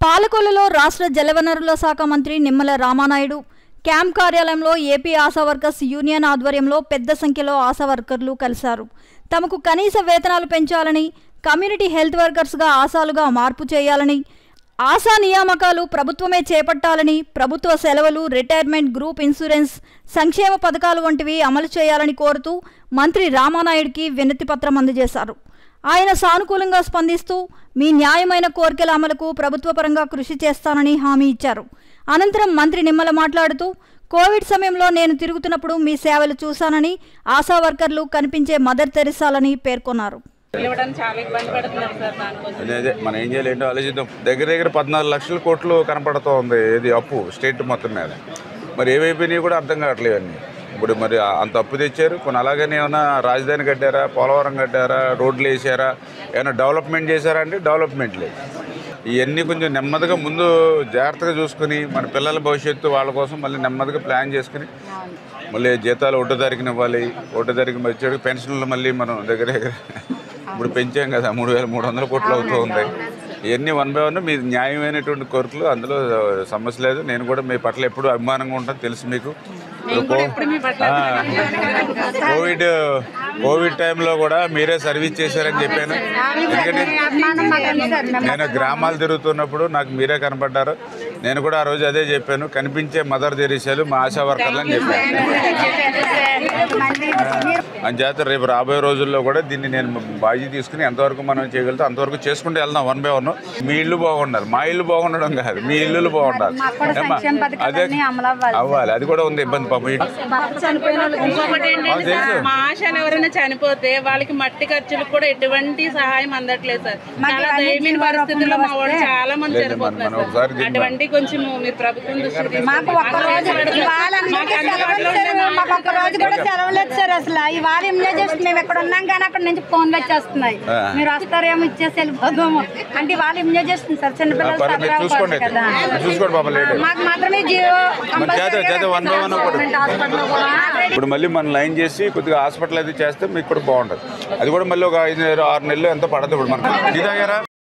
పాలకొల్లులో రాష్ట్ర జలవనరుల శాఖ మంత్రి నిమ్మల రామానాయుడు క్యాంప్ కార్యాలయంలో ఏపీ ఆశా వర్కర్స్ యూనియన్ ఆధ్వర్యంలో పెద్ద సంఖ్యలో ఆశా వర్కర్లు కలిశారు. తమకు కనీస వేతనాలు పెంచాలని, కమ్యూనిటీ హెల్త్ వర్కర్స్గా ఆశాలుగా మార్పు చేయాలని, ఆశా నియామకాలు ప్రభుత్వమే చేపట్టాలని, ప్రభుత్వ సెలవులు, రిటైర్మెంట్, గ్రూప్ ఇన్సూరెన్స్, సంక్షేమ పథకాలు వంటివి అమలు చేయాలని కోరుతూ మంత్రి రామానాయుడికి వినతి పత్రం అందజేశారు. ఆయన సానుకూలంగా స్పందిస్తూ మీ న్యాయమైన కోరికల అమలుకు ప్రభుత్వపరంగా కృషి చేస్తానని హామీ ఇచ్చారు. అనంతరం మంత్రి నిమ్మల మాట్లాడుతూ కోవిడ్ సమయంలో నేను తిరుగుతున్నప్పుడు మీ సేవలు చూశానని, ఆశా వర్కర్లు కనిపించే మదర్ తెరిసాలని పేర్కొన్నారు. మనం ఏం చేయాలంటే ఆలోచిద్దాం. దగ్గర 14 లక్షల కోట్లు కనపడుతూ ఉంది ఇది అప్పు స్టేట్ మొత్తం మీద. మరి ఏవైపోయినాయి కూడా అర్థం కావట్లేదు అన్నీ. ఇప్పుడు మరి అంత అప్పు తెచ్చారు, కొన్ని అలాగనే ఏమైనా రాజధాని కట్టారా, పోలవరం కట్టారా, రోడ్లు వేసారా, ఏమైనా డెవలప్మెంట్ చేశారా అంటే డెవలప్మెంట్ లేదు. ఇవన్నీ కొంచెం నెమ్మదిగా ముందు జాగ్రత్తగా చూసుకుని మన పిల్లల భవిష్యత్తు వాళ్ళ కోసం మళ్ళీ నెమ్మదిగా ప్లాన్ చేసుకుని మళ్ళీ జీతాలు 1వ తారీఖున ఇవ్వాలి. 1వ తారీఖున వచ్చేటికి పెన్షన్లు మళ్ళీ మనం దగ్గర ఇప్పుడు పెంచాం కదా, 3,300 కోట్లు అవుతూ ఉంది. ఇవన్నీ 1 by 1 మీ న్యాయమైనటువంటి కోరికలు, అందులో సమస్య లేదు. నేను కూడా మీ పట్ల ఎప్పుడు అభిమానంగా ఉంటాను, తెలుసు మీకు. కోవిడ్ టైంలో కూడా మీరే సర్వీస్ చేశారని చెప్పాను. ఎందుకంటే నేను గ్రామాలు తిరుగుతున్నప్పుడు నాకు మీరే కనపడ్డారు. నేను కూడా ఆ రోజు అదే చెప్పాను, కనిపించే మదర్ తెరీసాలు మా ఆశా వర్కర్లు అని చెప్పాను. అంచేత రేపు రాబోయే రోజుల్లో కూడా దీన్ని నేను బాధ్యత తీసుకుని ఎంతవరకు మనం చేయగలుగుతాం అంతవరకు చేసుకుంటూ వెళ్దాం 1 by 1. మీ ఇల్లు బాగుండాలి, మా ఇల్లు బాగుండడం కాదు, మీ ఇల్లు బాగుండాలి. అదే అవ్వాలి, అది కూడా ఉంది ఇబ్బంది. పాపం మా ఆశలు ఎవరైనా చనిపోతే వాళ్ళకి మట్టి ఖర్చులకు కూడా ఎటువంటి సహాయం అందట్లేదు సార్. చాలా దయమైన పరిస్థితుల్లో మా వాళ్ళు చాలా మంది చనిపోతున్నారు. అటువంటి కొంచెం మీ ప్రభుత్వం దృష్టి అసలు ఇవాళ ఇమ్యూనైజేషన్ మేము ఎక్కడ ఉన్నాం కానీ అక్కడ నుంచి ఫోన్లు వచ్చేస్తున్నాయి, మీరు వస్తారేమో ఇచ్చేసి వెళ్ళిపోదాము అంటే ఇవాళ ఇమ్యూనైజేషన్ సార్. చిన్నపిల్లలు మాకు మాత్రమే ఇప్పుడు మళ్ళీ మనం లైన్ చేసి కొద్దిగా హాస్పిటల్ అయితే చేస్తే మీకు కూడా బాగుంటుంది. అది కూడా మళ్ళీ ఒక 5-6 నెలలు ఎంత పడదు ఇప్పుడు మనకు.